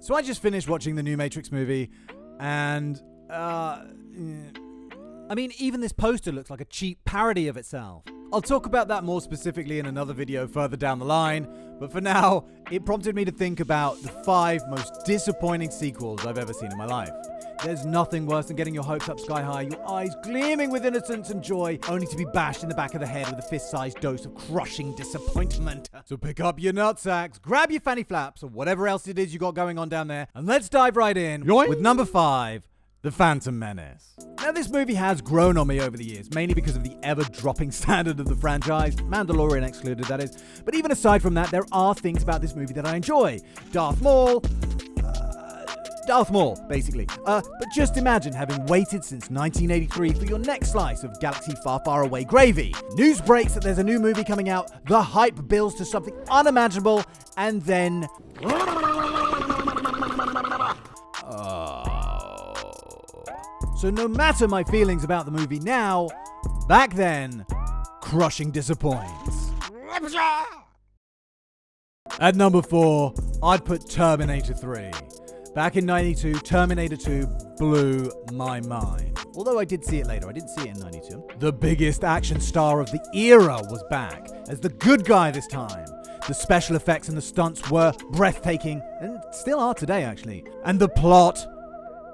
So I just finished watching the new Matrix movie, and, even this poster looks like a cheap parody of itself. I'll talk about that more specifically in another video further down the line, but for now, it prompted me to think about the 5 most disappointing sequels I've ever seen in my life. There's nothing worse than getting your hopes up sky high, your eyes gleaming with innocence and joy, only to be bashed in the back of the head with a fist-sized dose of crushing disappointment. So pick up your nutsacks, grab your fanny flaps, or whatever else it is you got going on down there, and let's dive right in with number 5, The Phantom Menace. Now, this movie has grown on me over the years, mainly because of the ever-dropping standard of the franchise, Mandalorian excluded, that is. But even aside from that, there are things about this movie that I enjoy. Darth Maul, basically. But just imagine having waited since 1983 for your next slice of galaxy far, far away gravy. News breaks that there's a new movie coming out, the hype builds to something unimaginable, and then... So no matter my feelings about the movie now, back then, crushing disappoints. At number 4, I'd put Terminator 3. Back in 92, Terminator 2 blew my mind. Although I did see it later, I didn't see it in 92. The biggest action star of the era was back, as the good guy this time. The special effects and the stunts were breathtaking, and still are today actually. And the plot,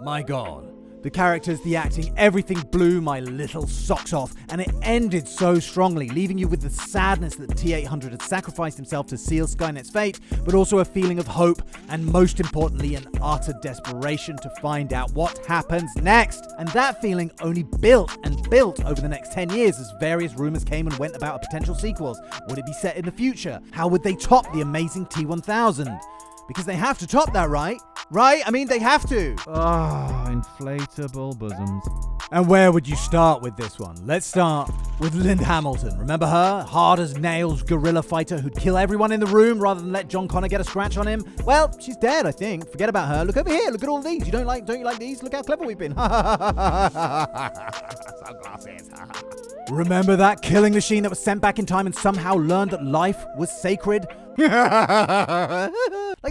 my god. The characters, the acting, everything blew my little socks off, and it ended so strongly, leaving you with the sadness that T-800 had sacrificed himself to seal Skynet's fate, but also a feeling of hope, and most importantly, an utter desperation to find out what happens next. And that feeling only built and built over the next 10 years as various rumors came and went about potential sequels. Would it be set in the future? How would they top the amazing T-1000? Because they have to top that, right? Right? I mean, they have to. Inflatable bosoms. And where would you start with this one? Let's start with Linda Hamilton. Remember her? Hard as nails guerrilla fighter who'd kill everyone in the room rather than let John Connor get a scratch on him? Well, she's dead, I think. Forget about her. Look over here. Look at all these. Don't you like these? Look how clever we've been. Sunglasses. Remember that killing machine that was sent back in time and somehow learned that life was sacred? Like,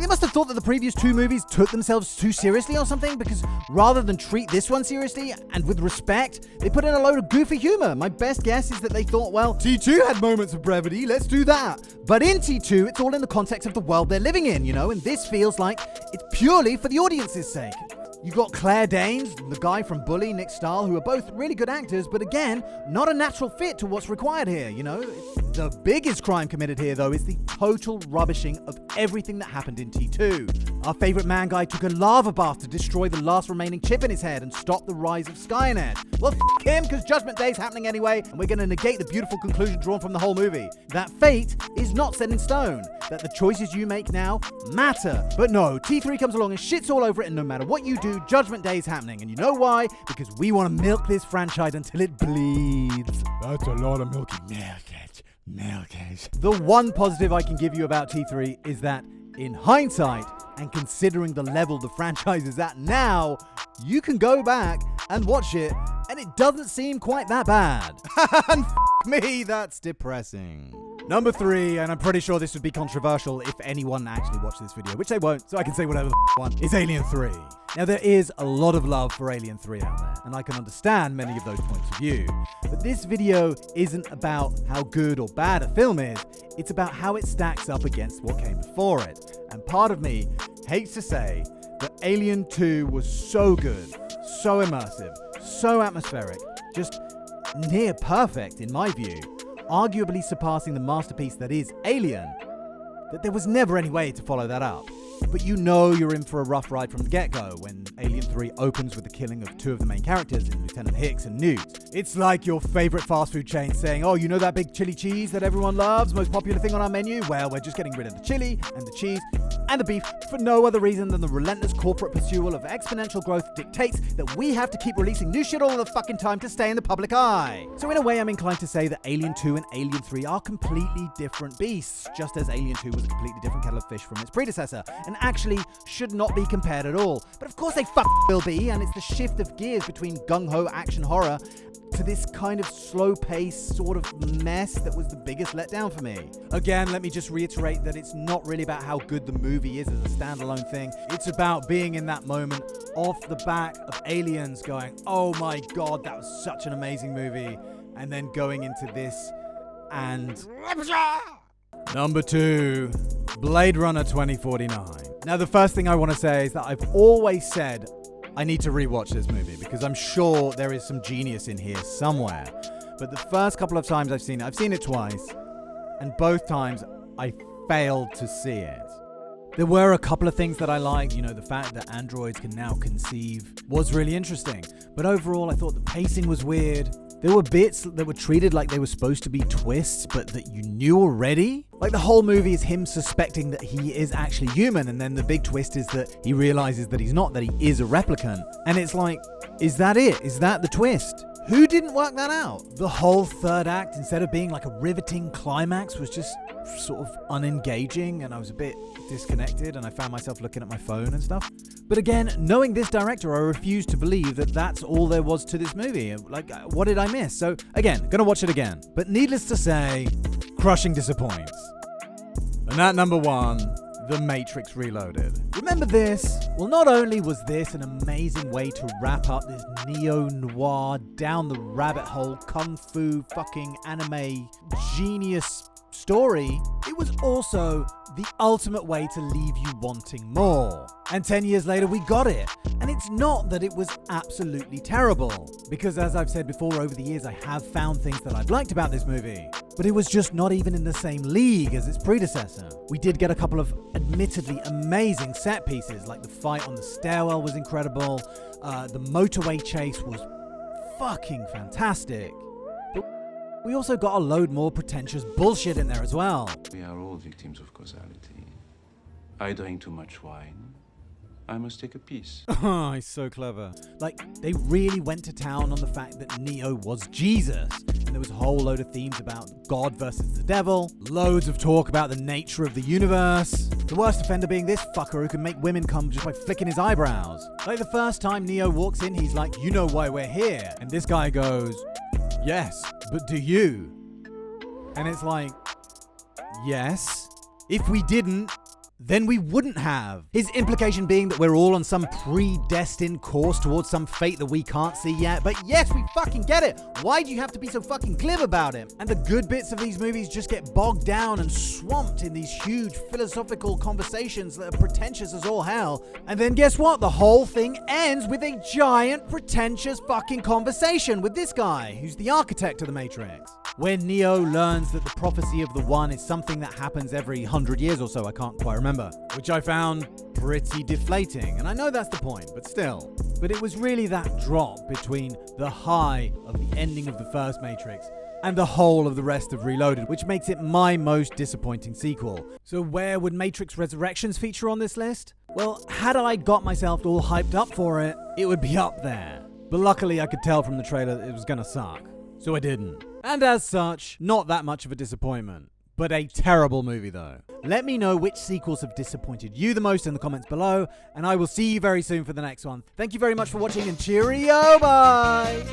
they must have thought that the previous 2 movies took themselves too seriously or something, because rather than treat this one seriously and with respect, they put in a load of goofy humor. My best guess is that they thought, well, T2 had moments of brevity, let's do that. But in T2, it's all in the context of the world they're living in, and this feels like it's purely for the audience's sake. You got Claire Danes, the guy from Bully, Nick Stahl, who are both really good actors, but again, not a natural fit to what's required here, The biggest crime committed here, though, is the total rubbishing of everything that happened in T2. Our favorite man guy took a lava bath to destroy the last remaining chip in his head and stop the rise of Skynet. Well, f*** him, because Judgment Day's happening anyway, and we're going to negate the beautiful conclusion drawn from the whole movie. That fate is not set in stone, that the choices you make now matter. But no, T3 comes along and shits all over it, and no matter what you do, Judgment Day is happening. And you know why? Because we want to milk this franchise until it bleeds. That's a lot of milky milkage. The one positive I can give you about T3 is that, in hindsight, and considering the level the franchise is at now, you can go back and watch it, and it doesn't seem quite that bad. And me, that's depressing. Number 3, and I'm pretty sure this would be controversial if anyone actually watched this video, which they won't, so I can say whatever the one, is Alien 3. Now, there is a lot of love for Alien 3 out there, and I can understand many of those points of view. But this video isn't about how good or bad a film is, it's about how it stacks up against what came before it. And part of me hates to say that Alien 2 was so good, so immersive, so atmospheric, just near perfect in my view, arguably surpassing the masterpiece that is Alien, that there was never any way to follow that up. But you're in for a rough ride from the get-go when Alien 3 opens with the killing of 2 of the main characters in Lieutenant Hicks and Newt. It's like your favorite fast food chain saying, oh, you know that big chili cheese that everyone loves, most popular thing on our menu? Well, we're just getting rid of the chili and the cheese and the beef for no other reason than the relentless corporate pursuit of exponential growth dictates that we have to keep releasing new shit all the fucking time to stay in the public eye. So in a way, I'm inclined to say that Alien 2 and Alien 3 are completely different beasts, just as Alien 2 was a completely different kettle of fish from its predecessor, and actually should not be compared at all. But of course they will be, and it's the shift of gears between gung-ho action horror to this kind of slow-paced sort of mess that was the biggest letdown for me. Again, let me just reiterate that it's not really about how good the movie is as a standalone thing. It's about being in that moment off the back of Aliens going, oh my god, that was such an amazing movie. And then going into this and... Number 2, Blade Runner 2049. Now, the first thing I want to say is that I've always said I need to rewatch this movie because I'm sure there is some genius in here somewhere. But the first couple of times I've seen it twice, and both times I failed to see it. There were a couple of things that I liked, the fact that androids can now conceive was really interesting. But overall, I thought the pacing was weird. There were bits that were treated like they were supposed to be twists, but that you knew already. Like the whole movie is him suspecting that he is actually human, and then the big twist is that he realizes that he's not, that he is a replicant. And it's like, is that it? Is that the twist? Who didn't work that out? The whole third act, instead of being like a riveting climax, was just sort of unengaging, and I was a bit disconnected, and I found myself looking at my phone and stuff. But again, knowing this director, I refuse to believe that that's all there was to this movie. Like, what did I miss? So again, gonna watch it again. But needless to say, crushing disappoints. And at number 1, The Matrix Reloaded. Remember this? Well, not only was this an amazing way to wrap up this neo-noir, down the rabbit hole, kung fu fucking anime genius story, it was also the ultimate way to leave you wanting more. And 10 years later, we got it. And it's not that it was absolutely terrible, because as I've said before, over the years, I have found things that I've liked about this movie. But it was just not even in the same league as its predecessor. We did get a couple of admittedly amazing set pieces, like the fight on the stairwell was incredible, the motorway chase was fucking fantastic. But we also got a load more pretentious bullshit in there as well. We are all victims of causality. I drink too much wine. I must take a piece. Oh, he's so clever. Like, they really went to town on the fact that Neo was Jesus. And there was a whole load of themes about God versus the devil. Loads of talk about the nature of the universe. The worst offender being this fucker who can make women come just by flicking his eyebrows. Like, the first time Neo walks in, he's like, you know why we're here. And this guy goes, yes, but do you? And it's like, yes. If we didn't, then we wouldn't have. His implication being that we're all on some predestined course towards some fate that we can't see yet. But yes, we fucking get it. Why do you have to be so fucking glib about it? And the good bits of these movies just get bogged down and swamped in these huge philosophical conversations that are pretentious as all hell. And then guess what? The whole thing ends with a giant pretentious fucking conversation with this guy, who's the architect of the Matrix. When Neo learns that the prophecy of the One is something that happens every 100 years or so, I can't quite remember, which I found pretty deflating. And I know that's the point, but still. But it was really that drop between the high of the ending of the first Matrix and the whole of the rest of Reloaded, which makes it my most disappointing sequel. So where would Matrix Resurrections feature on this list? Well, had I got myself all hyped up for it, it would be up there. But luckily I could tell from the trailer that it was gonna suck. So I didn't. And as such, not that much of a disappointment. But a terrible movie though. Let me know which sequels have disappointed you the most in the comments below, and I will see you very soon for the next one. Thank you very much for watching, and cheerio, bye!